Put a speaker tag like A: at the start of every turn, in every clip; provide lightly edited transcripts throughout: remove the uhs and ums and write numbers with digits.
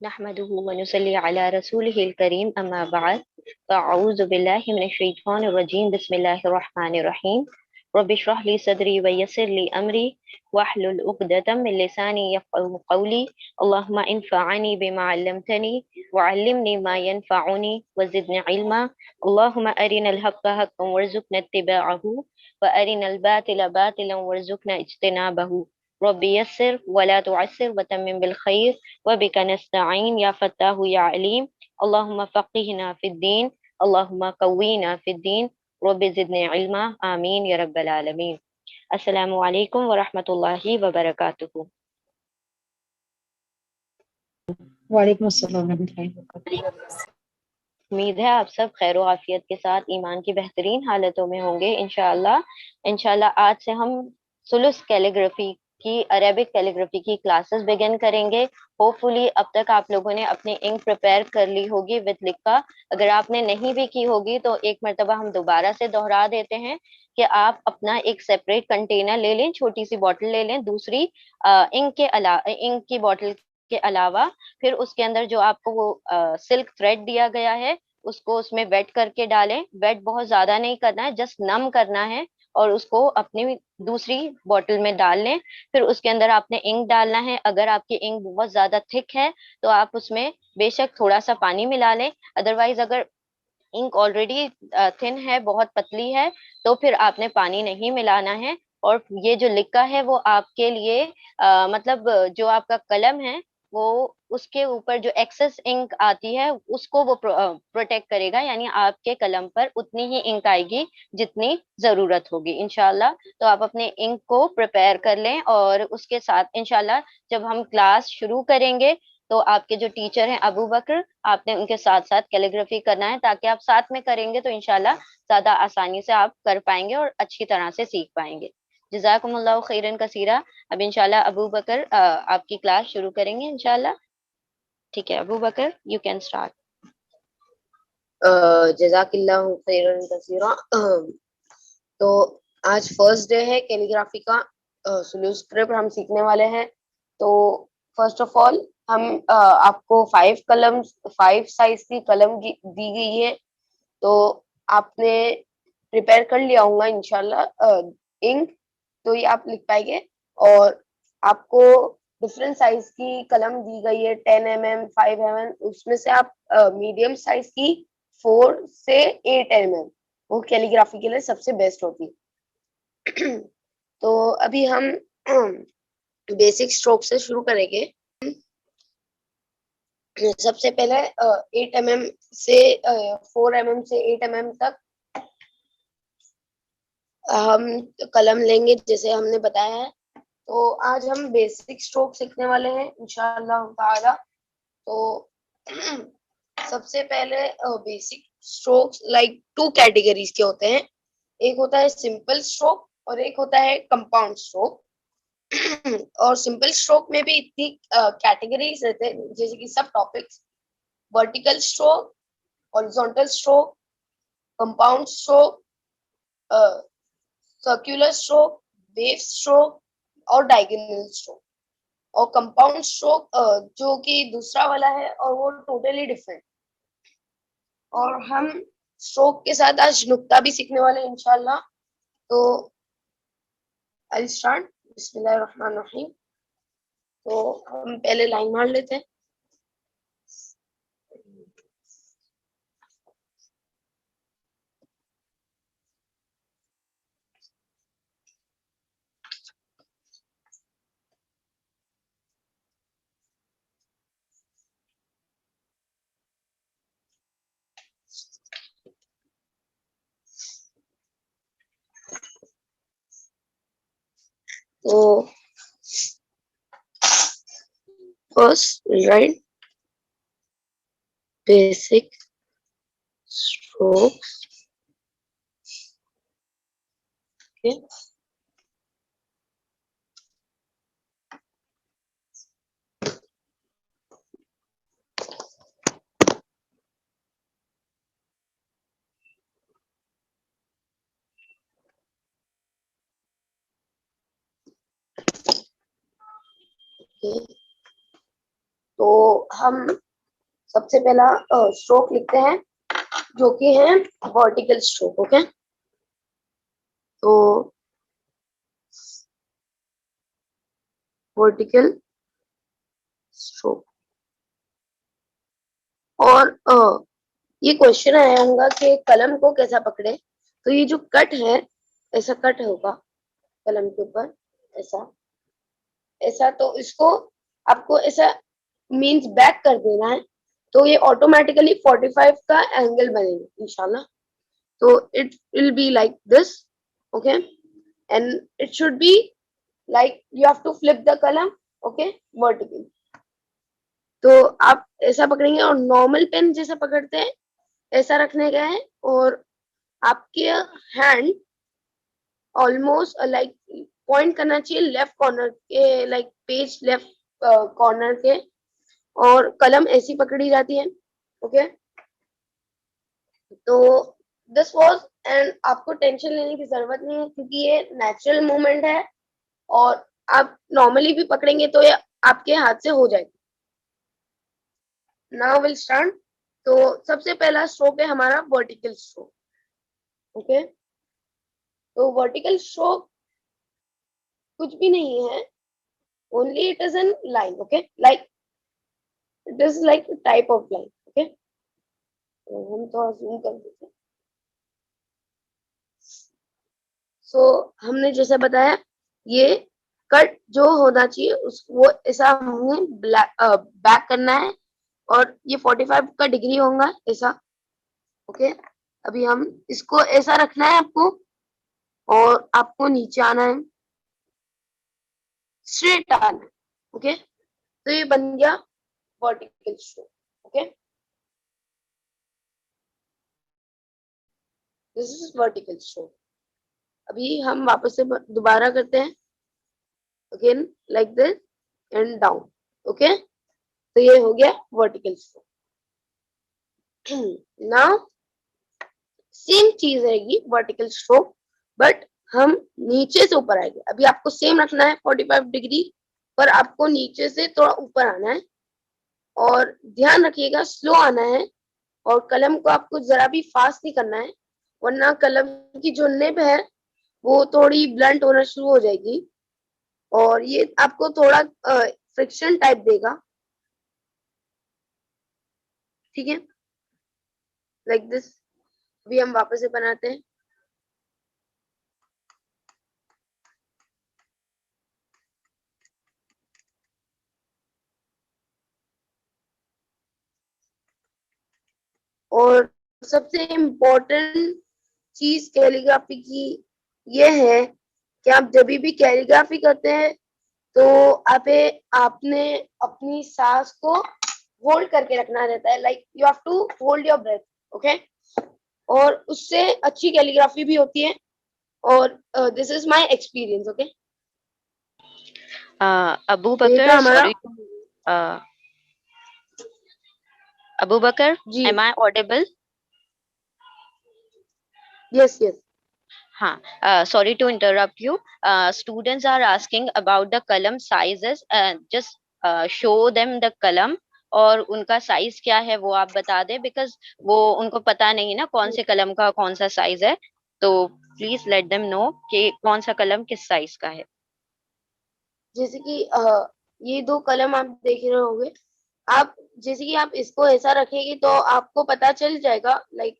A: नहमदुहु व नुसल्ली अला रसूलिहिल करीम अम्मा बाद फ़अऊज़ु बिल्लाहि मिनश शैतानिर रजीम बिस्मिल्लाहिर रहमानिर रहीम रब्बि इश्रह ली सदरी व यस्सिर ली अमरी वहलुल उक़दतम मिन लिसानी यफ़क़हू क़ौली अल्लाहुम्मा इन्फ़अनी बिमा अल्लमतनी व अल्लिमनी मा यनफ़अनी व ज़िदनी इल्मा अल्लाहुम्मा अरिनल हक़्क़ हक़्क़न वरज़ुक़ना इत्तिबाअहू व अरिनल बातिला बातिलन वरज़ुक़ना इज्तिनाबहू रब्बि यस्सिर व ला तुअस्सिर व तम्मिम बिल खैर व बिका नस्तईन या फत्ताहु या अलीम अल्लाहुम्मा फ़क़्हिना फ़िद्दीन अल्लाहुम्मा क़व्वीना फ़िद्दीन रब्बि ज़िदनी इल्मा आमीन या रब्बल आलमीन। अस्सलामु अलैकुम व रहमतुल्लाहि व बरकातुहू।
B: वालेकुम अस्सलाम वरहमतुल्लाहि वबरकातुहू।
A: उम्मीद है आप सब खैर आफियत के साथ ईमान की बेहतरीन हालतों में होंगे इंशाअल्लाह। इंशाअल्लाह आज से हम सुलुस कैलीग्राफी की अरेबिक कैलीग्राफी की क्लासेस बिगिन करेंगे। होपफुली अब तक आप लोगों ने अपनी इंक प्रिपेयर कर ली होगी विद लिखा। अगर आपने नहीं भी की होगी तो एक मरतबा हम दोबारा से दोहरा देते हैं कि आप अपना एक सेपरेट कंटेनर ले लें, छोटी सी बॉटल ले लें, दूसरी इंक की बॉटल के अलावा फिर उसके अंदर जो आपको वो सिल्क थ्रेड दिया गया है उसको उसमें वेट करके डालें। वेट बहुत ज्यादा नहीं करना है, जस्ट नम करना है और उसको अपनी दूसरी बॉटल में डाल लें। फिर उसके अंदर आपने इंक डालना है। अगर आपकी इंक बहुत ज्यादा थिक है तो आप उसमें बेशक थोड़ा सा पानी मिला लें। अदरवाइज अगर इंक ऑलरेडी थिन है, बहुत पतली है, तो फिर आपने पानी नहीं मिलाना है। और ये जो लिक्का है वो आपके लिए मतलब जो आपका कलम है वो उसके ऊपर जो एक्सेस इंक आती है उसको वो प्रोटेक्ट करेगा, यानी आपके कलम पर उतनी ही इंक आएगी जितनी जरूरत होगी इंशाल्लाह। तो आप अपने इंक को प्रिपेयर कर लें और उसके साथ इंशाल्लाह जब हम क्लास शुरू करेंगे तो आपके जो टीचर हैं अबू बकर, आपने उनके साथ साथ कैलीग्राफी करना है ताकि आप साथ में करेंगे तो इंशाल्लाह ज्यादा आसानी से आप कर पाएंगे और अच्छी तरह से सीख पाएंगे। जज़ाकुमुल्लाहु खैरन कसीरा। अब इंशाल्लाह अबू बकर आपकी क्लास शुरू करेंगे इंशाल्लाह। ठीक है Abu Bakar, you can start.
C: जज़ाकिल्लाहु खैरन कसीरा। तो आज फर्स्ट डे है कैलीग्राफी का। सुलूस स्क्रिप्ट हम सीखने वाले हैं। तो फर्स्ट ऑफ ऑल हम आपको 5 साइज की कलम दी गई है। तो आपने प्रिपेयर कर लिया होगा इंशाल्लाह इंक, तो ये आप लिख पाएंगे। और आपको डिफरेंट साइज की कलम दी गई है, 10 mm, 5 mm, उसमें से आप मीडियम साइज की 4 से 8 mm वो कैलीग्राफी के लिए सबसे बेस्ट होती है। तो अभी हम बेसिक स्ट्रोक से शुरू करेंगे। सबसे पहले 8 mm से 4 mm से 8 mm तक हम कलम लेंगे जैसे हमने बताया है। तो आज हम बेसिक स्ट्रोक सीखने वाले हैं इंशाअल्लाह ताला। तो सबसे पहले बेसिक स्ट्रोक्स लाइक 2 कैटेगरीज के होते हैं। एक होता है सिंपल स्ट्रोक और एक होता है कंपाउंड स्ट्रोक। और सिंपल स्ट्रोक में भी इतनी कैटेगरीज रहते हैं जैसे कि सब topics: vertical stroke, horizontal stroke, compound stroke, circular stroke, wave stroke और डायगोनल स्ट्रोक। और कंपाउंड स्ट्रोक जो कि दूसरा वाला है और वो टोटली डिफरेंट। और हम स्ट्रोक के साथ आज नुक्ता भी सीखने वाले हैं इंशाल्लाह। तो आई स्टार्ट। बिस्मिल्लाहिर्रहमानिर्रहीम। तो हम पहले लाइन मार लेते हैं। तो first right basic strokes. Okay, तो हम सबसे पहला स्ट्रोक लिखते हैं जो कि है वर्टिकल स्ट्रोक। ओके, तो वर्टिकल स्ट्रोक। और ये क्वेश्चन आया होगा कि कलम को कैसा पकड़े। तो ये जो कट है, ऐसा कट होगा कलम के ऊपर, ऐसा ऐसा। तो इसको आपको ऐसा मींस बैक कर देना है, तो ये ऑटोमेटिकली 45 का एंगल बनेगा इंशाल्लाह। तो it will be like this. Okay, and it should be like you have to flip the कलम। Okay, vertical. तो आप ऐसा पकड़ेंगे और नॉर्मल पेन जैसा पकड़ते हैं ऐसा रखने का है। और आपके हैंड ऑलमोस्ट लाइक पॉइंट करना चाहिए लेफ्ट कॉर्नर के, लाइक पेज लेफ्ट कॉर्नर के, और कलम ऐसी पकड़ी जाती है। ओके, तो दिस वाज, एंड आपको टेंशन लेने की जरूरत नहीं है क्योंकि ये नेचुरल मूवमेंट है और आप नॉर्मली भी पकड़ेंगे तो ये आपके हाथ से हो जाएगा। Now will start. तो सबसे पहला स्ट्रोक है हमारा वर्टिकल स्ट्रोक। ओके, तो वर्टिकल स्ट्रोक कुछ भी नहीं है, only it is an line. Okay, like it is like type of line. Okay, तो हम थोड़ा जूम कर देते हैं। सो हमने जैसे बताया, ये कट जो होना चाहिए उस वो ऐसा हमें बैक करना है, और ये 45 का डिग्री होगा ऐसा। ओके, अभी हम इसको ऐसा रखना है आपको, और आपको नीचे आना है, स्ट्रेट आना है। ओके, तो ये बन गया vertical stroke. Okay, this is vertical stroke. अभी हम वापस से दोबारा करते हैं, again like this and down. Okay, तो ये हो गया वर्टिकल स्ट्रोक। नाउ सेम चीज रहेगी वर्टिकल स्ट्रोक, बट हम नीचे से ऊपर आएंगे। अभी आपको सेम रखना है 45 डिग्री, पर आपको नीचे से थोड़ा ऊपर आना है, और ध्यान रखिएगा स्लो आना है, और कलम को आपको जरा भी फास्ट नहीं करना है, वरना कलम की जो निब है वो थोड़ी ब्लंट होना शुरू हो जाएगी, और ये आपको थोड़ा फ्रिक्शन टाइप देगा। ठीक है, लाइक दिस। अभी हम वापस से बनाते हैं। और सबसे इम्पोर्टेंट चीज कैलीग्राफी की ये है कि आप जब भी कैलीग्राफी करते हैं तो आपने अपनी सांस को होल्ड करके रखना रहता है, like you have to hold your breath. Okay, और उससे अच्छी कैलीग्राफी भी होती है, और this is my experience. Okay,
A: Abu
C: तो ये था
A: बकर,
C: हमारा।
A: Sorry, Abu Bakar,
C: ji,
A: am I audible?
C: Yes yes.
A: हाँ, sorry to interrupt you. Students are asking about the kalam sizes. Just show them the kalam और उनका साइज क्या है वो आप बता दें, बिकॉज वो उनको पता नहीं ना कौन से कलम का कौन सा साइज है। तो प्लीज लेट देम नो कि कौन सा कलम किस साइज का है।
C: जैसे कि ये दो कलम आप देख रहे होंगे, आप जैसे कि आप इसको ऐसा रखेंगे तो आपको पता चल जाएगा, like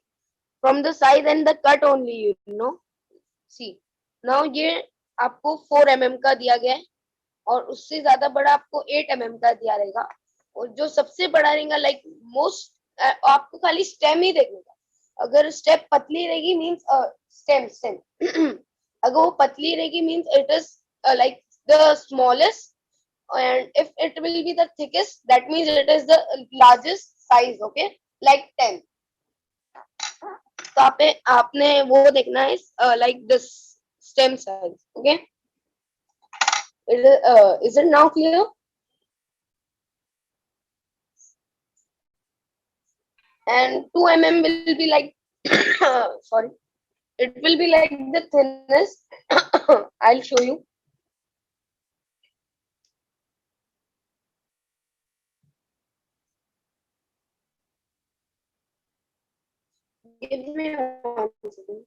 C: from the size and the cut only you know. See, now ये आपको 4 mm का दिया गया है, और उससे ज्यादा बड़ा आपको 8 mm का दिया रहेगा, और जो सबसे बड़ा रहेगा लाइक मोस्ट, आपको खाली स्टेम ही देखने का। अगर स्टेप पतली रहेगी मींस स्टेम स्टेम अगर वो पतली रहेगी means it is like the smallest, and if it will be the thickest that means it is the largest size. Okay, like 10। तो आपने वो देखना है like this stem size। Okay, is it now clear? And 2 mm will be like sorry, it will be like the thinnest I'll show you। Give me 1 second.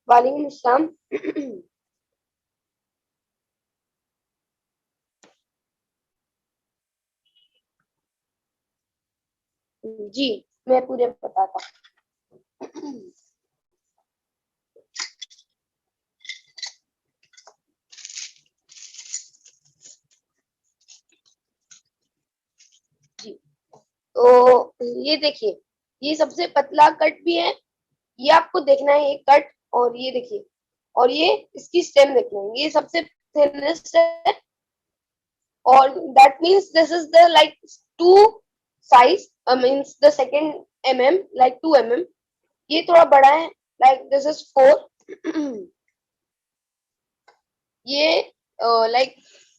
C: वालेकुम अस्सलाम। जी, मैं पूरे बताता हूँ। जी, तो ये देखिए, ये सबसे पतला कट भी है, ये आपको देखना है ये कट, और ये देखिए, और ये इसकी स्टेम देखना है, ये सबसे थिनेस्ट है, और that means this is the like 2 size, means the second like 2 ये थोड़ा बड़ा है, like this is 4, ये like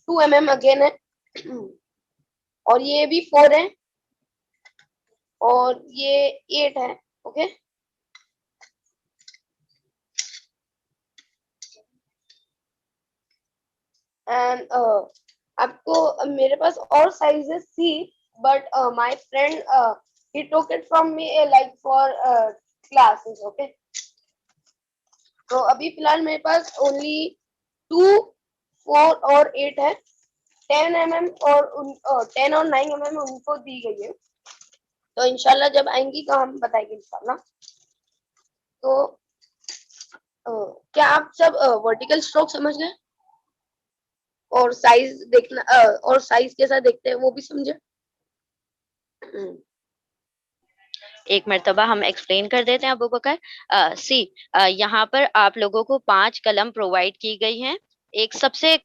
C: 2 अगेन है, और ये भी 4 है, और ये 8 है। ओके, एंड आपको मेरे पास और साइजेस थी, but my friend he took it from me like for classes. Okay, तो अभी फिलहाल मेरे पास ओनली 2, 4 और 8 है। 10 और 10 और 9 उनको दी गई है, तो इंशाल्लाह जब आएंगी तो हम बताएंगे इंशाल्लाह। तो क्या आप सब वर्टिकल स्ट्रोक समझ गए, और साइज देखना और साइज कैसा देखते हैं वो भी समझे?
A: एक मर्तबा हम एक्सप्लेन कर देते हैं अबू बकर। सी, यहाँ पर आप लोगों को 5 कलम प्रोवाइड की गई हैं। एक सबसे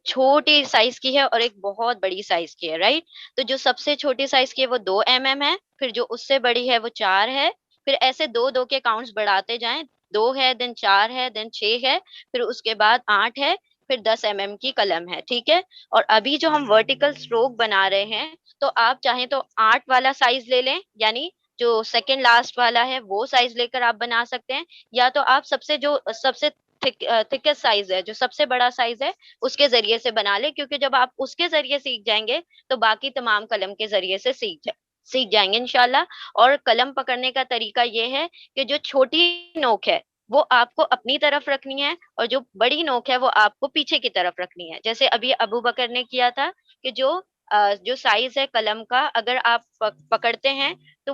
A: छोटी साइज की है और एक बहुत बड़ी साइज की है, राइट? तो जो सबसे छोटी साइज की है वो 2 mm है, फिर जो उससे बड़ी है वो 4 है, फिर ऐसे दो दो के काउंट्स बढ़ाते जाएं। 2 है, देन 4 है, देन 6 है, फिर उसके बाद 8 है, फिर 10 mm की कलम है, ठीक है? और अभी जो हम वर्टिकल स्ट्रोक बना रहे हैं, तो आप चाहें तो 8 वाला साइज ले लें, यानी जो सेकंड लास्ट वाला है वो साइज लेकर आप बना सकते हैं, या तो आप सबसे थिकेस्ट साइज है, जो सबसे बड़ा साइज है, उसके जरिए से बना ले, क्योंकि जब आप उसके जरिए सीख जाएंगे तो बाकी तमाम कलम के जरिए से सीख जाएंगे इंशाल्लाह। और कलम पकड़ने का तरीका ये है कि जो छोटी नोक है वो आपको अपनी तरफ रखनी है, और जो बड़ी नोक है वो आपको पीछे की तरफ रखनी है। जैसे अभी अबू बकर ने किया था कि जो साइज है कलम का, अगर आप पकड़ते हैं तो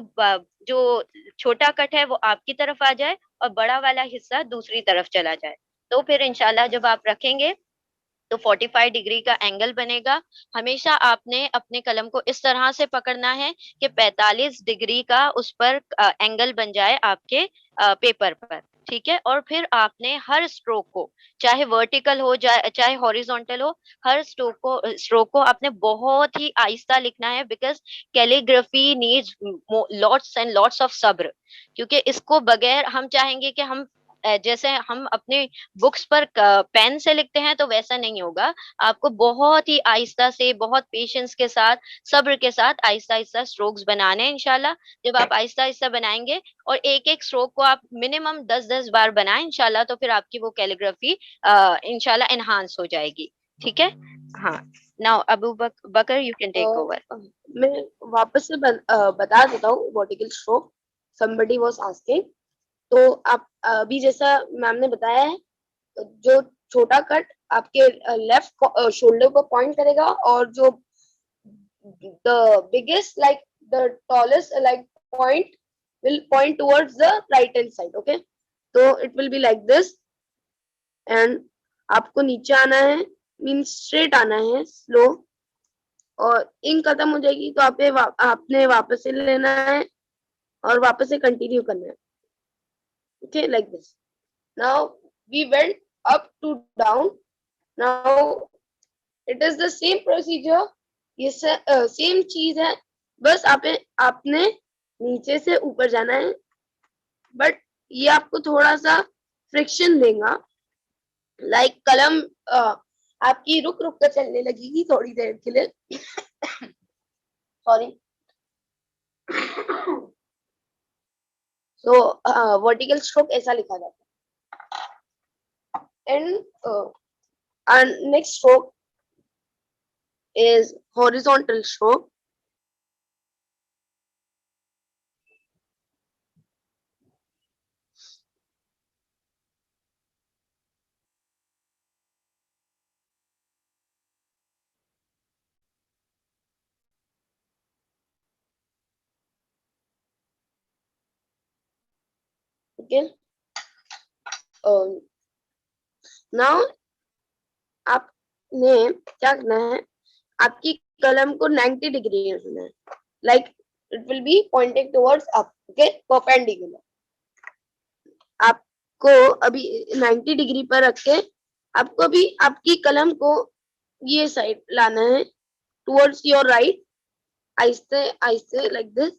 A: जो छोटा कट है वो आपकी तरफ आ जाए और बड़ा वाला हिस्सा दूसरी तरफ चला जाए। तो फिर इंशाल्लाह जब आप रखेंगे तो 45 डिग्री का एंगल बनेगा। हमेशा आपने अपने कलम को इस तरह से पकड़ना है कि 45 डिग्री का उस पर एंगल बन जाए आपके पेपर पर, ठीक है? और फिर आपने हर स्ट्रोक को, चाहे वर्टिकल हो जाए चाहे हॉरिजॉन्टल हो, हर स्ट्रोक को आपने बहुत ही आहिस्ता लिखना है, because calligraphy needs lots and lots of सब्र। क्योंकि इसको बगैर हम चाहेंगे कि हम जैसे हम अपने बुक्स पर पेन से लिखते हैं तो वैसा नहीं होगा। आपको बहुत ही आहिस्ता से, बहुत पेशेंस के साथ, सब्र के साथ आहिस्ता आहिस्ता स्ट्रोक्स बनाने हैं इंशाल्लाह। जब आप आहिस्ता आहिस्ता बनाएंगे और एक एक स्ट्रोक को आप मिनिमम 10-10 बार बनाएं इंशाल्लाह, तो फिर आपकी वो कैलीग्राफी इंशाल्लाह एनहांस हो जाएगी, ठीक है? हाँ, now Abu Bakar you can take over.
C: मैं वापस से बता देता हूँ vertical stroke. somebody was asking, तो आप अभी जैसा मैम ने बताया है, जो छोटा कट आपके लेफ्ट शोल्डर को पॉइंट करेगा, और जो the biggest like the tallest like point will point towards the right hand side. Okay, so it will be like this, and आपको नीचे आना है, मीन्स स्ट्रेट आना है, स्लो, और इंक खत्म हो जाएगी तो आपने वापस से लेना है और वापस से कंटिन्यू करना है। Okay, like this. Now we went up to down, now it is the same procedure, ये सेम चीज है, बस आपने नीचे से ऊपर जाना है, बट ये आपको थोड़ा सा फ्रिक्शन देगा, लाइक कलम आपकी रुक रुक कर चलने लगेगी थोड़ी देर के लिए। सॉरी। सो वर्टिकल स्ट्रोक ऐसा लिखा जाता है। and our next stroke is horizontal stroke. Okay. Now आपने क्या करना है, आपकी कलम को 90 डिग्री रखना है, like it will B pointing towards up, okay, perpendicular. आपको अभी 90 डिग्री पर रख के आपको अभी आपकी कलम को ये साइड लाना है, टुवर्ड्स योर राइट, आहिस्ते आहिस्ते, like this,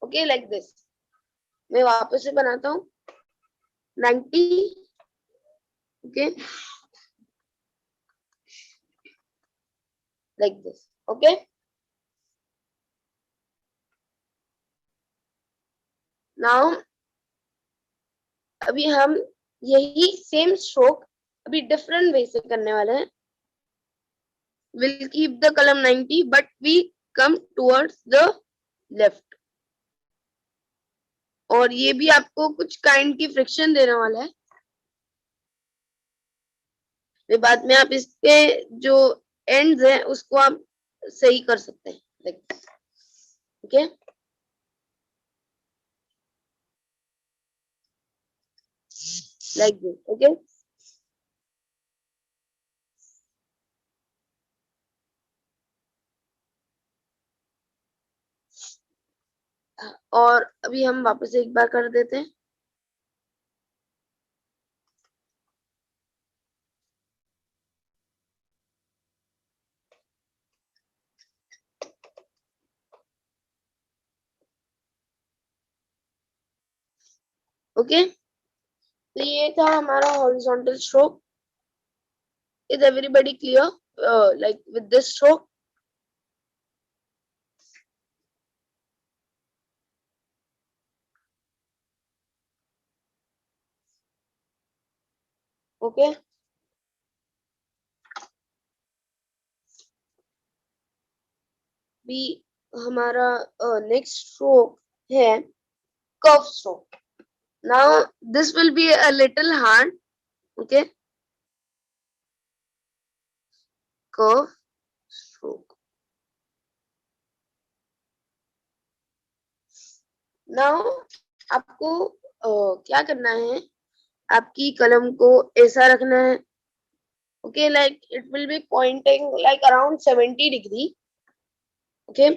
C: okay, like this. मैं वापस से बनाता हूँ, 90, okay, like this, okay. Now अभी हम यही सेम स्ट्रोक अभी डिफरेंट वे से करने वाले हैं। We'll keep the column 90 but we come towards the left, और ये भी आपको कुछ काइंड की फ्रिक्शन देने वाला है। फिर बाद में आप इसके जो एंड्स हैं उसको आप सही कर सकते हैं, like, okay. Like this, okay. और अभी हम वापस एक बार कर देते हैं। ओके, तो ये था हमारा horizontal stroke. Is everybody clear, like with this stroke? Okay. भी हमारा नेक्स्ट स्ट्रोक है curve stroke. Now this will be a little hard, okay? Curve stroke. Now आपको क्या करना है, आपकी कलम को ऐसा रखना है, okay, like it will be pointing like around 70 degree, okay?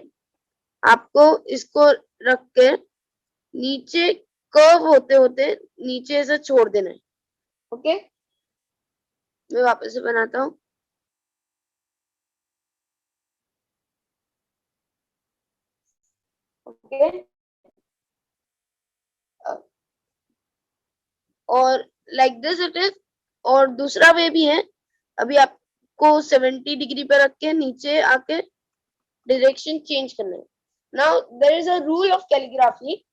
C: आपको इसको रख के नीचे कर्व होते होते नीचे ऐसा छोड़ देना है, ओके। मैं वापस से बनाता हूँ, ओके। और लाइक दिस इट इज। और दूसरा वे भी है, अभी आपको 70 डिग्री पे रख के नीचे आके डायरेक्शन चेंज करना है। Now there is a rule of calligraphy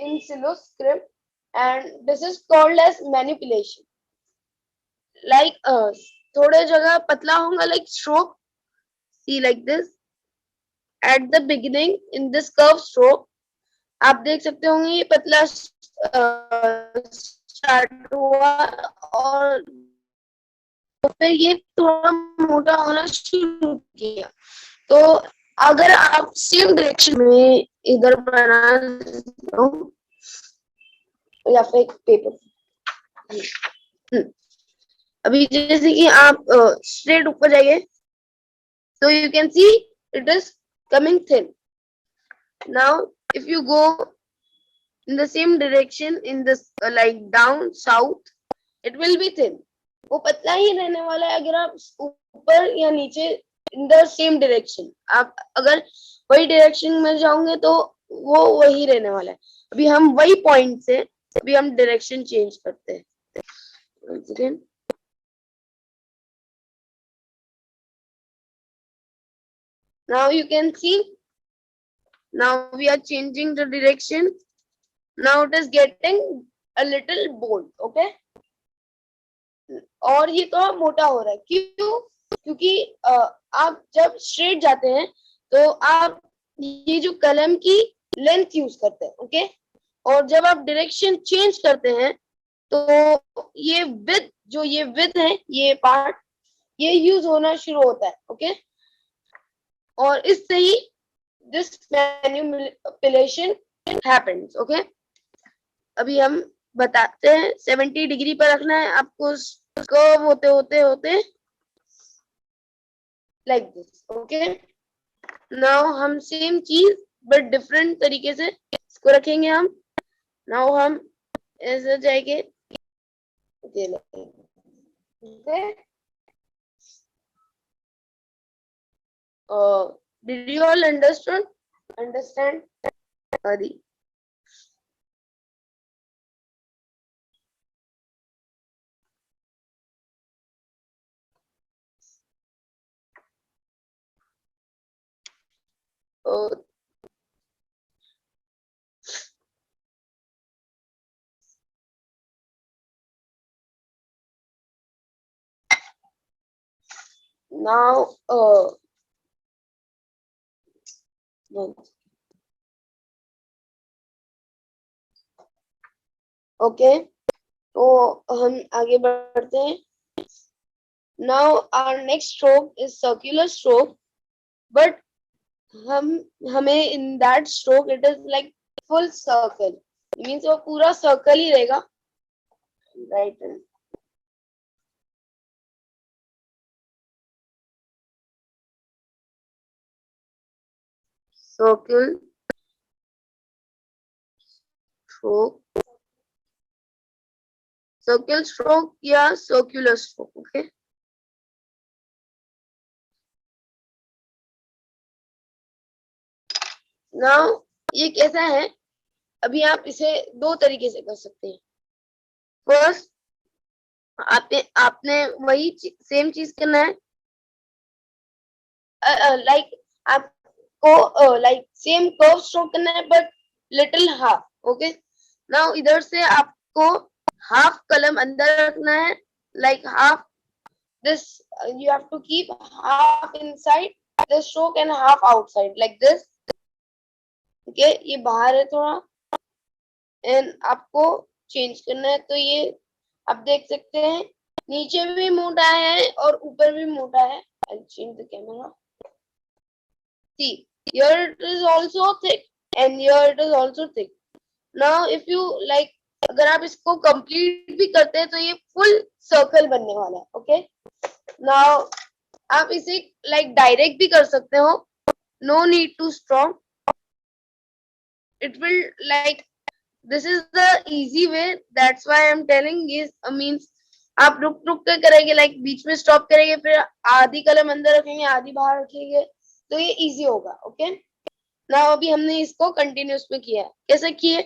C: in सिलो script and this is called edge manipulation. Like थोड़े जगह पतला होगा, like stroke, see like this, at the beginning in this curve stroke आप देख सकते होंगे ये पतला स्टार्ट हुआ और तो फिर ये थोड़ा मोटा होना शुरू किया। तो अगर आप सेम डायरेक्शन में इधर बना दो या फिर एक पेपर, अभी जैसे कि आप स्ट्रेट ऊपर जाइए तो you can see it is coming thin. Now if you go in the same direction in this like down south, it will be thin, वो पतला ही रहने वाला है अगर आप ऊपर या नीचे इन द सेम डायरेक्शन। आप अगर वही डायरेक्शन में जाओगे तो वो वही रहने वाला है। अभी हम वही पॉइंट से अभी हम डायरेक्शन चेंज करते हैं। Now you can see, now we are changing the direction now it is getting a little bold. Okay, और ये तो मोटा हो रहा है, क्यों? क्योंकि आप जब स्ट्रेट जाते हैं तो आप ये जो कलम की लेंथ यूज करते हैं, ओके, और जब आप डायरेक्शन चेंज करते हैं तो ये विथ, जो ये विथ है, ये पार्ट, ये यूज होना शुरू होता है, ओके, और इससे ही दिस मैनिपुलेशन हैपेंस, ओके। अभी हम बताते हैं 70 डिग्री पर रखना है आपको, कर्व होते होते होते लाइक दिस, ओके। नाउ हम सेम चीज बट डिफरेंट तरीके से इसको रखेंगे हम। नाउ हम ऐसे जाएंगे, okay. Did you all understand? Adi? Now, okay, तो हम आगे बढ़ते हैं। Now our next stroke is circular stroke, but हमें in that stroke it is like full circle, means वो पूरा circle ही रहेगा, right? Circle stroke, circle stroke या circular stroke, okay? Now ये कैसा है? अभी आप इसे दो तरीके से कर सकते हैं। फर्स्ट, आपने वही सेम चीज करना है, लाइक आपको लाइक सेम कर्व स्ट्रोक करना है but little half, okay. Now इधर से आपको हाफ कलम अंदर रखना है, like half this, you have to keep half inside the stroke and half outside like this, okay। ये बाहर है थोड़ा, एंड आपको चेंज करना है, तो ये आप देख सकते हैं नीचे भी मोटा है और ऊपर भी मोटा है। I'll change the camera. See, here it is also thick and here it is also thick. Now if you like, अगर आप इसको कंप्लीट भी करते हैं तो ये फुल सर्कल बनने वाला है, ओके। नाउ आप इसे लाइक डायरेक्ट भी कर सकते हो, no need to strong, it will like, this is the easy way, that's why I'm telling is means आप रुक रुक कर करेंगे, लाइक बीच में स्टॉप करेंगे, फिर आधी कलम अंदर रखेंगे आधी बाहर रखेंगे, तो ये इजी होगा, ओके। ना अभी हमने इसको कंटिन्यूस में किया, कैसे किए,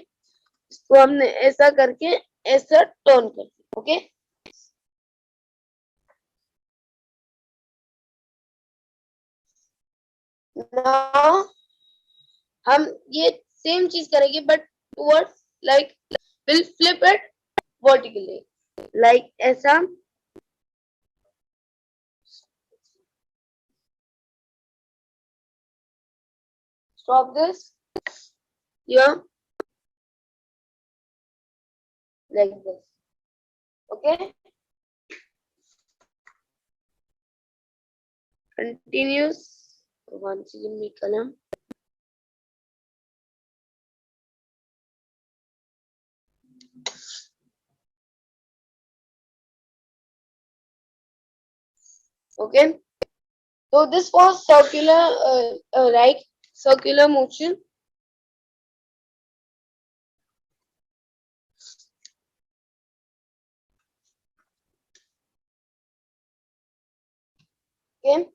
C: इसको हमने ऐसा करके ऐसा टर्न कर दिया, ओके। नाउ हम ये सेम चीज करेंगे but towards, like will flip it vertically, like ऐसा, stop this here like this, okay। Continues once again me column, okay। So this was circular, right, circular motion, okay।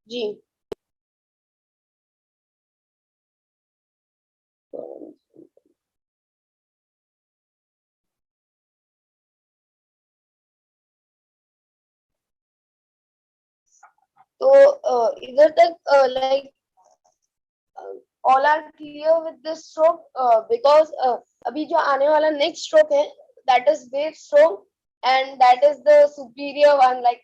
C: जी, तो इधर तक like all are clear with this stroke because अभी जो आने वाला next stroke है that is wave stroke and that is the superior one like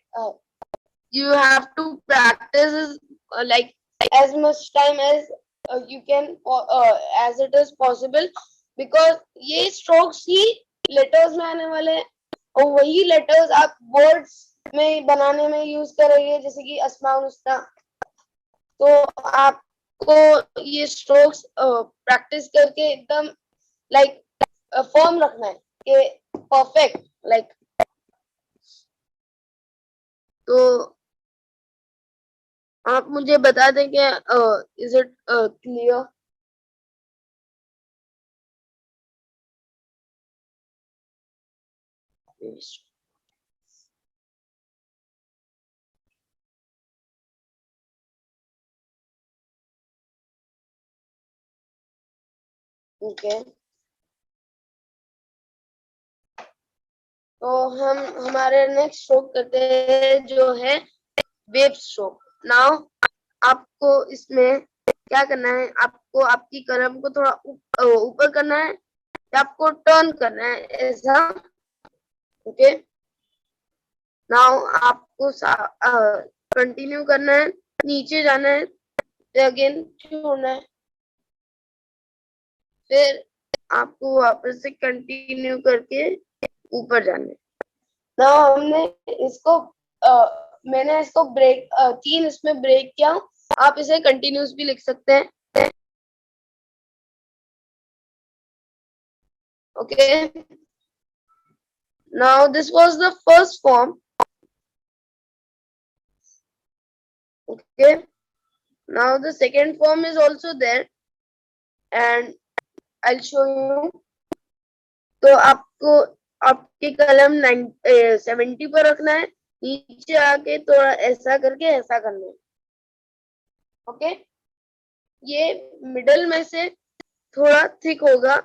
C: you have to practice like as much time as you can as it is possible because ये strokes ही letters में आने वाले हैं और वही letters आप words में बनाने में use करेंगे जैसे कि अस्मा मुस्ता तो आपको ये स्ट्रोक्स प्रैक्टिस करके एकदम लाइक फॉर्म रखना है कि परफेक्ट लाइक तो आप मुझे बता दें कि इज इट क्लियर ओके तो हम हमारे नेक्स्ट स्ट्रोक करते हैं जो है वेव स्ट्रोक नाउ आपको इसमें क्या करना है आपको आपकी कलम को थोड़ा ऊपर करना है या आपको टर्न करना है ऐसा ओके नाउ आपको कंटिन्यू करना है नीचे जाना है अगेन छोड़ना है फिर आपको वापस से कंटिन्यू करके ऊपर जाना है नाउ हमने इसको मैंने इसको ब्रेक 3 इसमें ब्रेक किया आप इसे कंटिन्यूस भी लिख सकते हैं okay now this was the first form okay now the second form is also there and I'll show you तो आपको आपकी कलम 70 पर रखना है नीचे आके थोड़ा ऐसा करके ऐसा करना है ओके ये मिडल में से थोड़ा थिक होगा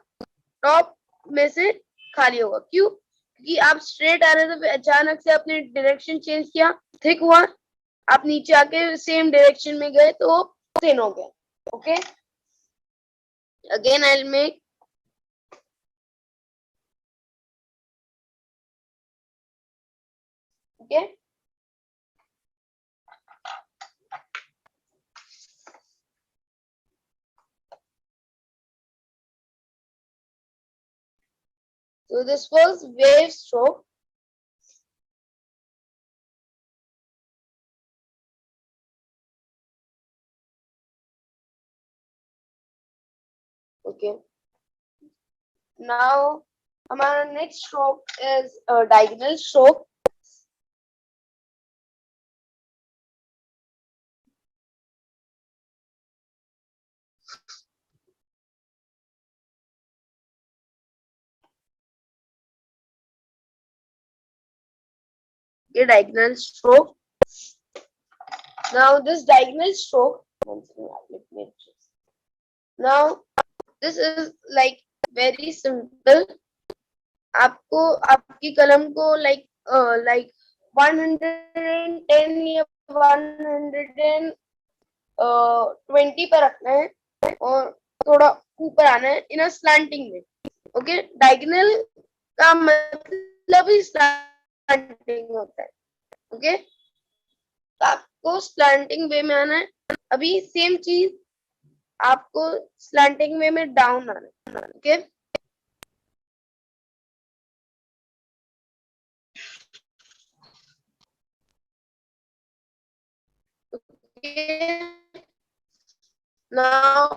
C: टॉप में से खाली होगा क्यों क्योंकि आप स्ट्रेट आ रहे थे फिर अचानक से आपने डायरेक्शन चेंज किया थिक हुआ आप नीचे आके सेम डायरेक्शन में गए तो थिन हो गया okay again I will make okay so this was wave stroke okay now हमारा next stroke is a diagonal stroke a diagonal stroke now this diagonal stroke now this is like very simple आपको आपकी कलम को like 110 या 120 पर रखना है और थोड़ा ऊपर आना है इन स्लैंटिंग में ओके डायगोनल का मतलब ही स्लैंटिंग होता है ओके तो आपको स्लैंटिंग वे में आना है अभी सेम चीज आपको स्लैंटिंग वे में डाउन आना है ओके now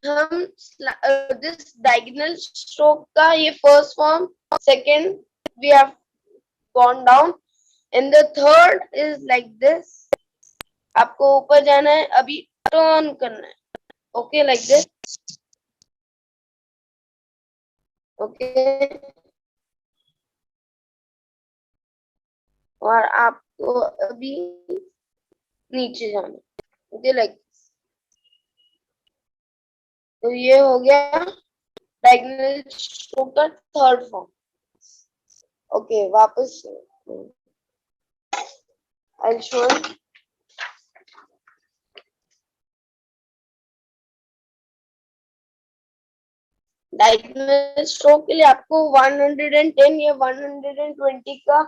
C: हम this diagonal stroke का ये first form second we have gone down and the third is like this आपको ऊपर जाना है अभी टर्न करना है okay like this okay और आपको अभी नीचे जाना है okay like तो ये हो गया डायगोनल स्ट्रोक का थर्ड फॉर्म ओके वापस आई शो डायगोनल स्ट्रोक के लिए आपको 110 या 120 का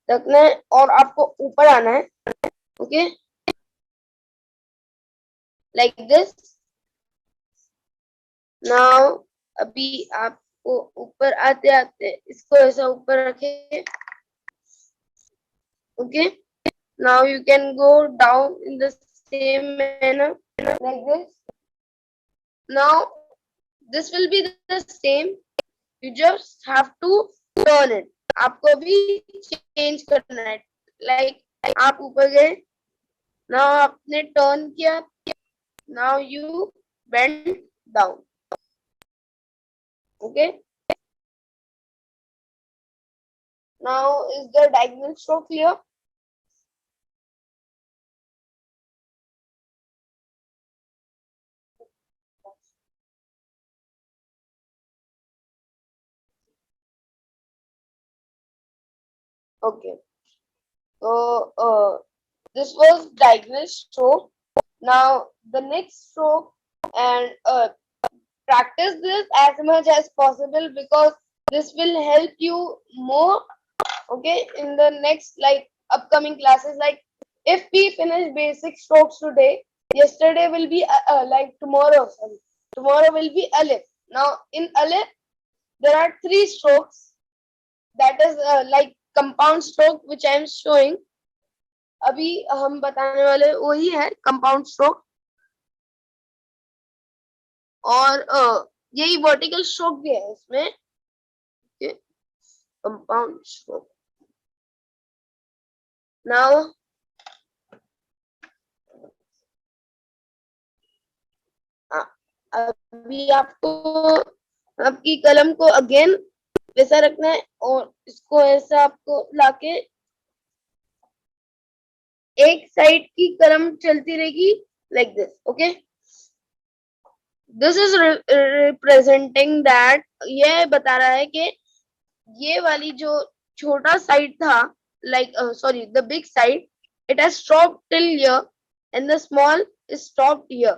C: रखना है और आपको ऊपर आना है. Okay, like this. नाउ अभी आपको ऊपर आते आते इसको ऐसा ऊपर रखे. Okay, now you can go down in the same manner like this. Now this will be the same, you just have to turn it. आपको भी चेंज करना है. लाइक आप ऊपर गए, now आपने टर्न किया, now you bend down. Okay, now is the diagonal stroke clear? Okay, so this was diagonal stroke. Now the next stroke, and practice this as much as possible because this will help you more. Okay, in the next like upcoming classes, like if we finish basic strokes today, yesterday will be like tomorrow, sorry, tomorrow will be alif. Now in alif there are 3 strokes, that is like compound stroke which I am showing. अभी हम बताने वाले वही है compound stroke, और यही vertical stroke भी है इसमें. Compound stroke. नाउ अभी आपको आपकी कलम को अगेन वैसा रखना है और इसको ऐसा आपको लाके एक साइड की कलम चलती रहेगी like this. Okay, this is representing that, ये बता रहा है कि ये वाली जो छोटा साइड था, like sorry the big side, it has stopped till here and the small is stopped here.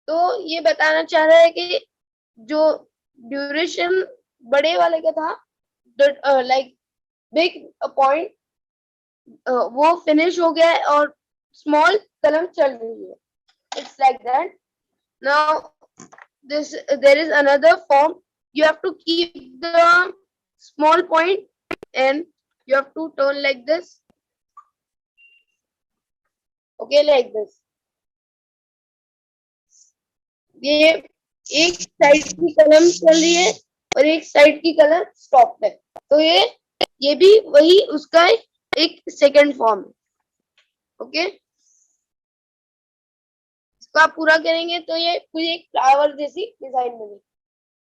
C: तो ये बताना चाह रहा है कि जो ड्यूरेशन बड़े वाले का था, लाइक बिग पॉइंट, वो फिनिश हो गया है और स्मॉल कलम चल रही है. It's like that. Now this there is another form. You have to keep the small point and you have to turn like this. Okay, like this. ये एक साइड की कलम चल रही है और एक साइड की कलम स्टॉप है, तो ये भी वही उसका एक सेकंड फॉर्म है. ओके, इसको आप पूरा करेंगे तो ये पूरी एक फ्लावर जैसी डिजाइन बनेगी.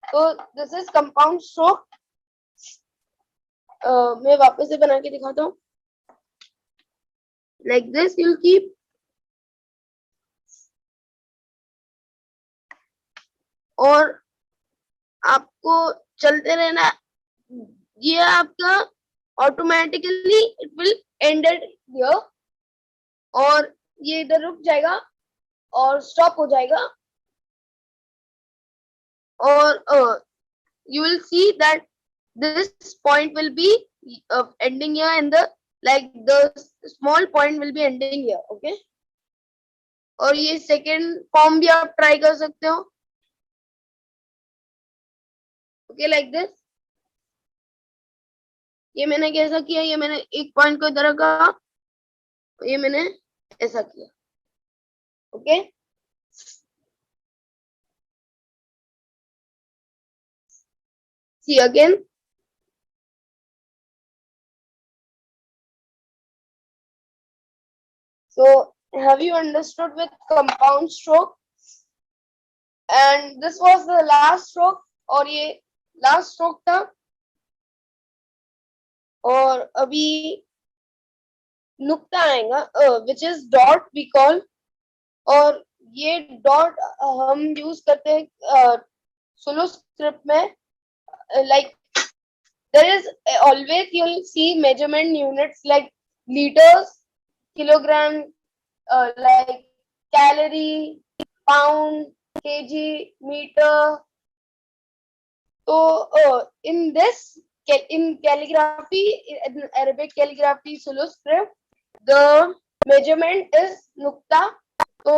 C: तो दिस इज कंपाउंड स्ट्रोक. मैं वापस से बना के दिखाता हूँ. लाइक दिस you'll keep, और आपको चलते रहना. ये आपका automatically it will ended here, और ये इधर रुक जाएगा और स्टॉप हो जाएगा, और you will see that this point will be ending here and the small point will be ending here. Okay, और ये सेकेंड फॉर्म भी आप ट्राई कर सकते हो. Okay, like this. ये मैंने कैसा किया, ये मैंने एक पॉइंट को इधर रखा, ये मैंने ऐसा किया. Okay, see again. So have you understood with compound stroke? And this was the last stroke, और ये लास्ट स्ट्रोक था. और अभी नुक्ता आएगा which is dot we call, और ये डॉट हम यूज करते हैं सुलू स्क्रिप्ट में. Like there is always you'll see measurement units like liters, kilogram, like calorie, pound, kg, meter, तो in calligraphy, in Arabic calligraphy sulus script, the measurement is nukta. तो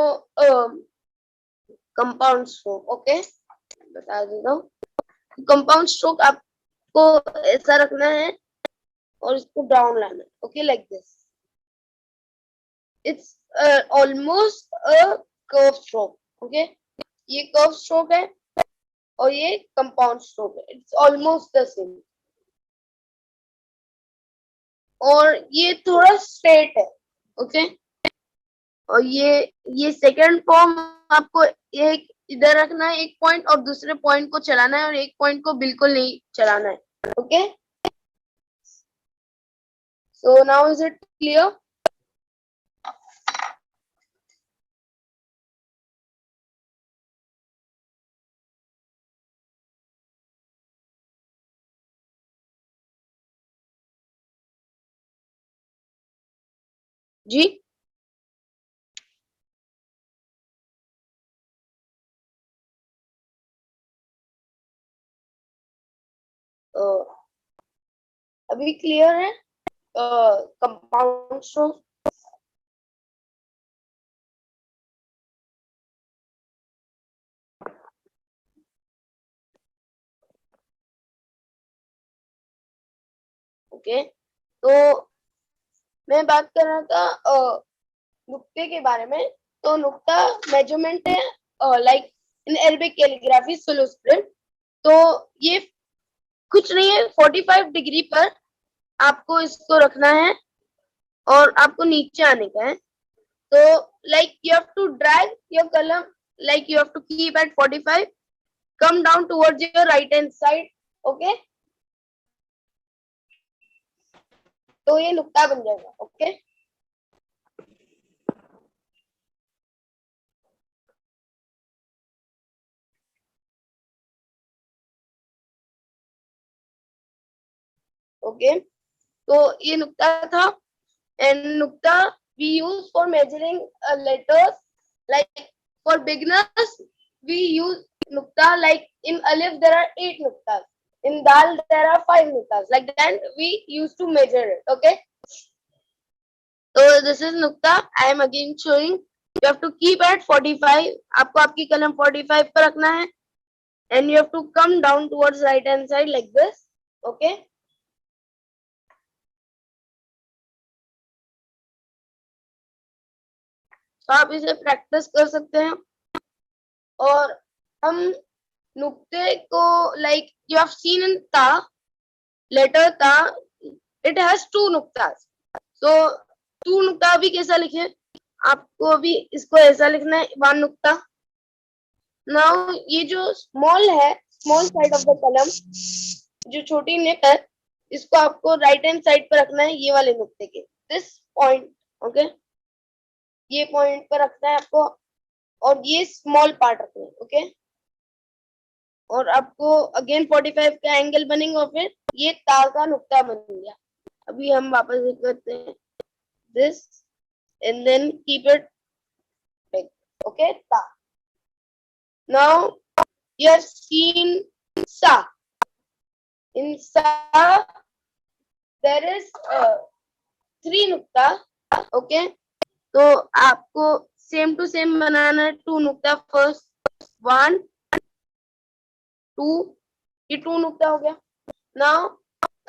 C: compound stroke, okay, बता देता हूँ। Compound stroke आपको ऐसा रखना है और इसको डाउन लाना है, okay, like this. It's almost a curve stroke, okay. ये कर्व स्ट्रोक है और ये कंपाउंड स्ट्रोक है, इट्स ऑलमोस्ट द सेम। और ये थोड़ा स्ट्रेट है, ओके। और ये सेकंड फॉर्म आपको एक इधर रखना है एक पॉइंट, और दूसरे पॉइंट को चलाना है, और एक पॉइंट को बिल्कुल नहीं चलाना है, okay. So now is it clear? जी, अभी क्लियर है कंपाउंड स्ट्रोक? ओके, तो मैं बात कर रहा था नुक्ते के बारे में। तो नुक्ता मेजरमेंट है like in Arabic calligraphy solo script. तो ये कुछ नहीं है, 45 डिग्री पर आपको इसको रखना है और आपको नीचे आने का है। तो like you have to drag your कलम, like you have to keep at 45, come down towards your right hand side, okay. तो ये नुक्ता बन जाएगा, ओके। ओके, तो ये नुक्ता था। एंड नुक्ता we use for measuring letters, like for beginners we use nukta, like in alif there are 8 nuktas, in dal there are 5 nuktas, like that we used to measure it, okay. So this is nukta, I am again showing. You have to keep at 45, आपको आपकी कलम 45 पर रखना है, and you have to come down towards right hand side like this, okay. तो आप इसे practice कर सकते हैं। और हम नुक्ते को, like you have seen in ता, लेटर ता, इट हैज 2 नुक्तास। सो 2 नुक्ता भी कैसा लिखे, आपको अभी इसको ऐसा लिखना है, 1 नुक्ता। नाउ ये जो स्मॉल है, स्मॉल साइड ऑफ द कलम, जो छोटी निप है, इसको आपको राइट हैंड साइड पर रखना है, ये वाले नुक्ते के, दिस पॉइंट, ओके। ये पॉइंट पर रखना है आपको, और ये स्मॉल पार्ट रखना है, ओके। और आपको अगेन 45 का एंगल बनेगा, और फिर ये ता का नुक्ता बन गया। अभी हम वापस करते हैं this, and then keep it, okay, ता। Now you have seen sa. In sa there is 3 नुक्ता, ओके। तो आपको सेम टू सेम बनाना है, 2 नुक्ता फर्स्ट, 1 2, ये 2 नुक्ता हो गया। नाउ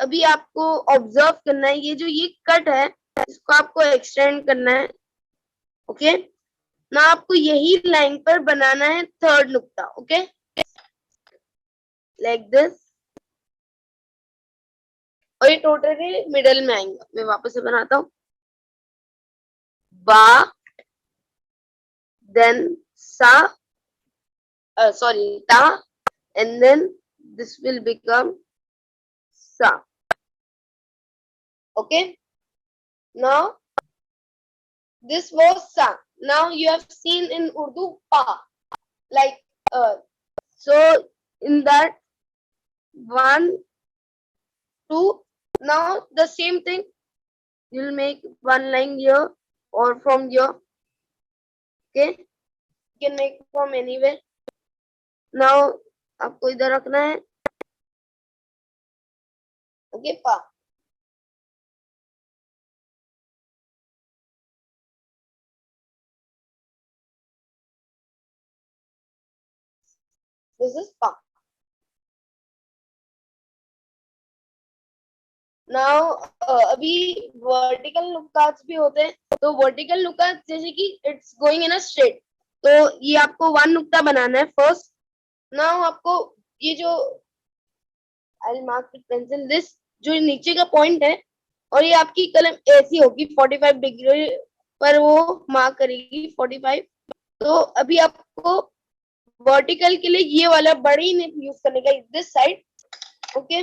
C: अभी आपको ऑब्जर्व करना है, ये जो ये कट है इसको आपको एक्सटेंड करना है, ओके। ना आपको यही लाइन पर बनाना है 3rd नुक्ता, ओके, लाइक दिस। और ये टोटली मिडल में आएंगे। मैं वापस से बनाता हूँ, बा, देन सा, sorry, ta, and then this will become sa, okay. Now this was sa. Now you have seen in Urdu pa, like so in that 1 2, now the same thing, you'll make 1 line here or from here, okay, you can make from anywhere. Now आपको इधर रखना है, Okay, pa. This is pa. Now अभी vertical नुक्कात भी होते हैं, तो vertical नुक्कात जैसे कि it's going in a straight, तो ये आपको वन नुक्ता बनाना है फर्स्ट. नाउ आपको ये जो I mark with pencil this, जो नीचे का पॉइंट है, और ये आपकी कलम ऐसी होगी 45 डिग्री पर वो मार्क करेगी 45. तो अभी आपको वर्टिकल के लिए ये वाला बड़ी यूज करने का दिस साइड. ओके,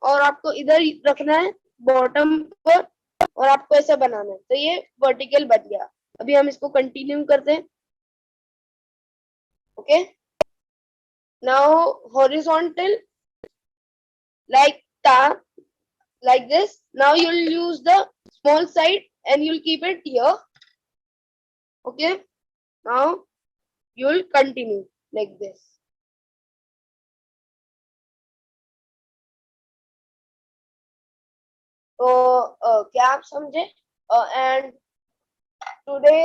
C: और आपको इधर रखना है बॉटम पर, और आपको ऐसा बनाना है. तो ये वर्टिकल बन गया. अभी हम इसको कंटिन्यू करते हैं. Okay, now horizontal like that, like this. Now you'll use the small side and you'll keep it here. Okay, now you'll continue like this. तो क्या आप समझे? एंड टुडे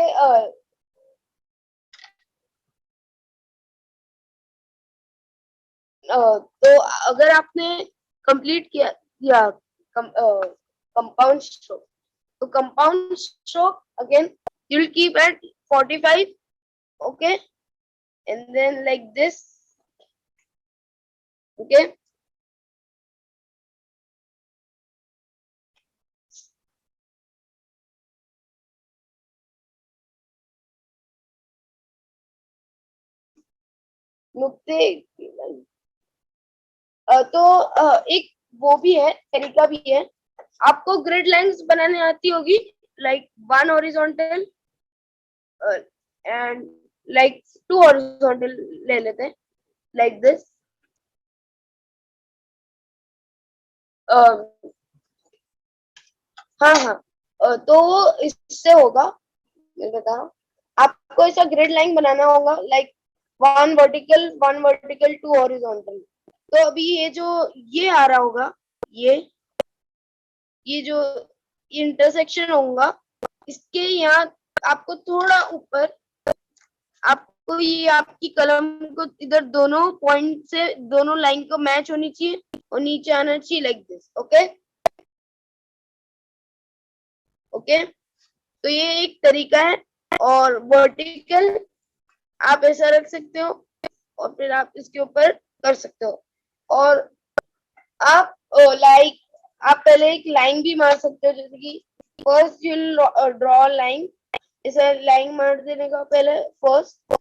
C: तो अगर आपने कंप्लीट किया कंपाउंड स्ट्रोक, तो compound stroke again you will keep at 45. Okay, and then like this. Okay, नुक्ते तो एक वो भी है, तरीका भी है. आपको ग्रिड लाइंस बनाने आती होगी, like one horizontal and like two horizontal ले लेते हैं, लाइक दिस. हाँ हाँ, तो वो इससे होगा, मैं बता रहा हूँ. आपको ऐसा ग्रिड लाइन बनाना होगा, like one vertical two horizontal. तो अभी ये जो ये आ रहा होगा, ये जो इंटरसेक्शन होगा, इसके यहाँ आपको थोड़ा ऊपर, आपको ये आपकी कलम को इधर दोनों पॉइंट से दोनों लाइन को मैच होनी चाहिए और नीचे आना चाहिए लाइक दिस. ओके ओके, तो ये एक तरीका है. और वर्टिकल आप ऐसा रख सकते हो और फिर आप इसके ऊपर कर सकते हो. और आप लाइक आप पहले एक लाइन भी मार सकते हो, जैसे कि फर्स्ट यू ड्रॉ लाइन. इसे लाइन मार देने का पहले फर्स्ट,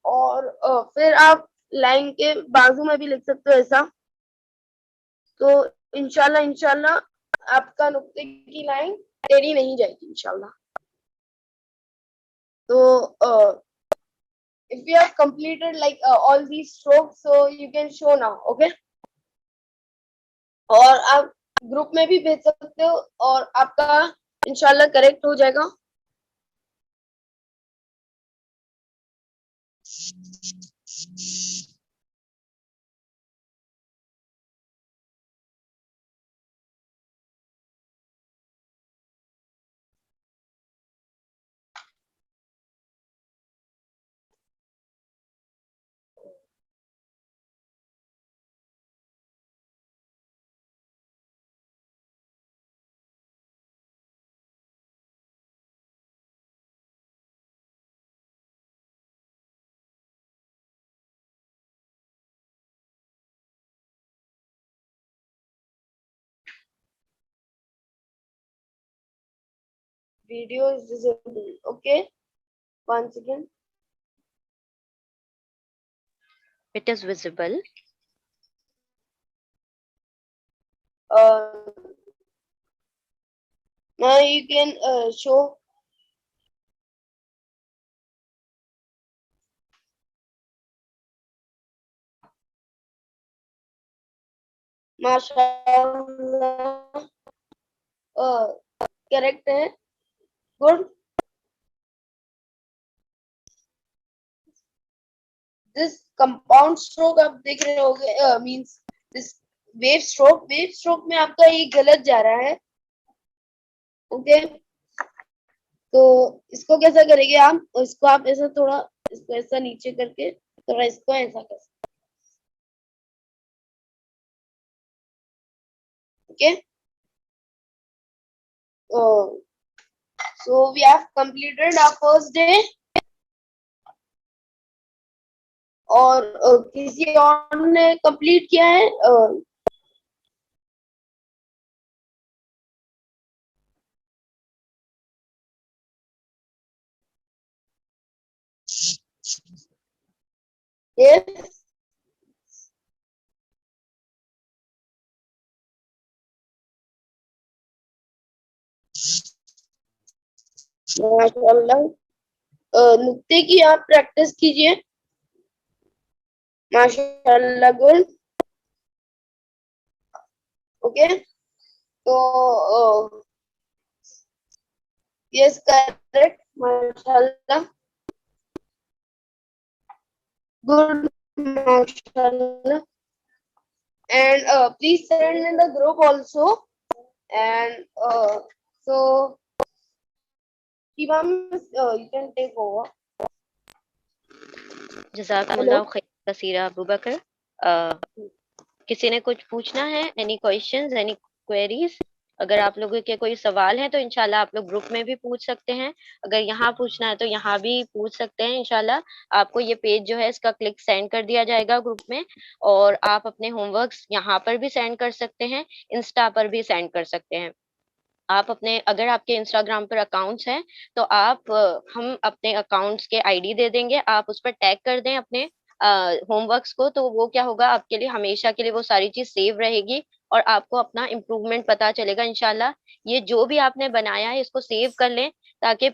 C: और फिर आप लाइन के बाजू में भी लिख सकते हो ऐसा. तो इंशाल्लाह आपका नुक्ते की लाइन टेढ़ी नहीं जाएगी इंशाल्लाह. तो if you have completed like all these strokes, so you can show now. Okay, और आप ग्रुप में भी भेज सकते हो और आपका इंशाल्लाह करेक्ट हो जाएगा. Video is visible. Okay, once again.
A: It is visible.
C: Now you can show. माशाल्लाह, करेक्ट है. गुड. दिस कंपाउंड स्ट्रोक आप देख रहे होगे, मींस दिस वेव स्ट्रोक में आपका ये गलत जा रहा है। ओके, तो इसको कैसा करेंगे आप, इसको आप ऐसा थोड़ा, इसको ऐसा नीचे करके थोड़ा इसको ऐसा कर, okay. So we have completed our first day, और किसी और ने कंप्लीट किया है? Yes. माशाल्लाह, नुक्ते की आप प्रैक्टिस कीजिए। माशाल्लाह, गुड। ओके, तो यस, करेक्ट, माशाल्लाह, गुड, माशाल्लाह। And please send in the group also. And so Shivam, you can take over.
A: जज़ाकमुल्लाह खैर कसीरा अबू बकर। किसी ने कुछ पूछना है? Any questions, any queries? अगर आप लोगों के कोई सवाल है तो इंशाल्लाह आप लोग ग्रुप में भी पूछ सकते हैं। अगर यहाँ पूछना है तो यहाँ भी पूछ सकते हैं इंशाल्लाह। आपको ये पेज जो है इसका क्लिक सेंड कर दिया जाएगा ग्रुप में, और आप अपने होमवर्क्स यहाँ पर भी सेंड कर सकते हैं, इंस्टा पर भी सेंड कर सकते हैं। आप अपने, अगर आपके इंस्टाग्राम पर अकाउंट्स हैं तो आप हम अपने अकाउंट्स के आईडी दे देंगे, आप उस पर टैग कर दें अपने होमवर्क्स को, तो वो क्या होगा, आपके लिए हमेशा के लिए वो सारी चीज सेव रहेगी और आपको अपना इम्प्रूवमेंट पता चलेगा इंशाल्लाह। ये जो भी आपने बनाया है इसको सेव कर लें, ताकि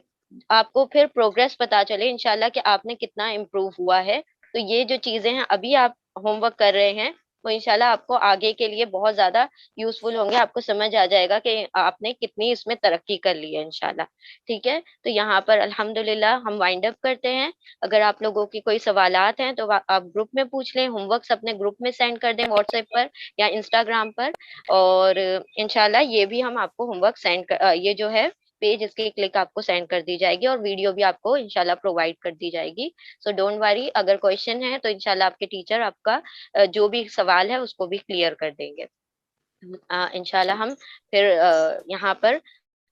A: आपको फिर प्रोग्रेस पता चले इंशाल्लाह कि आपने कितना इम्प्रूव हुआ है। तो ये जो चीजें हैं अभी आप होमवर्क कर रहे हैं, वो इंशाल्लाह आपको आगे के लिए बहुत ज्यादा यूजफुल होंगे। आपको समझ आ जाएगा कि आपने कितनी इसमें तरक्की कर ली है इंशाल्लाह। ठीक है, तो यहाँ पर अल्हम्दुलिल्लाह हम वाइंड अप करते हैं। अगर आप लोगों की कोई सवालात हैं तो आप ग्रुप में पूछ लें, होमवर्क्स अपने ग्रुप में सेंड कर दें व्हाट्सएप पर या इंस्टाग्राम पर, और इंशाल्लाह ये भी हम आपको होमवर्क सेंड कर, ये जो है पेज, इसकी क्लिक आपको सेंड कर दी जाएगी और वीडियो भी आपको इंशाल्लाह प्रोवाइड कर दी जाएगी। सो डोंट वरी, अगर क्वेश्चन है तो इंशाल्लाह आपके टीचर आपका जो भी सवाल है उसको भी क्लियर कर देंगे। इंशाल्लाह हम फिर यहाँ पर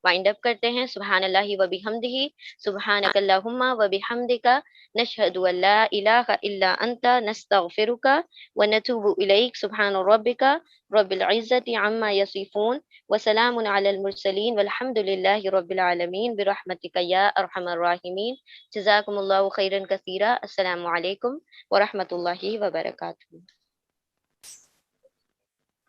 A: वाइंड अप करते हैं। सुब्हानल्लाहि व बिहम्दिही, सुब्हानकल्लाहुम्मा व बिहम्दिका, नशहदु अल्ला इलाहा इल्ला अंता, नस्तगफिरुका व नतूबु इलैक। सुब्हान रब्बिका रब्बिल इज्जति अम्मा यसिफून व सलामुन अलल मुरसलीन वल्हम्दुलिल्लाहि रब्बिल आलमीन बिरहमतिका या अरहमर राहिमीन। जज़ाकुमुल्लाहु खैरन कसीरा। अस्सलामु अलैकुम व रहमतुल्लाहि व बरकातुहू।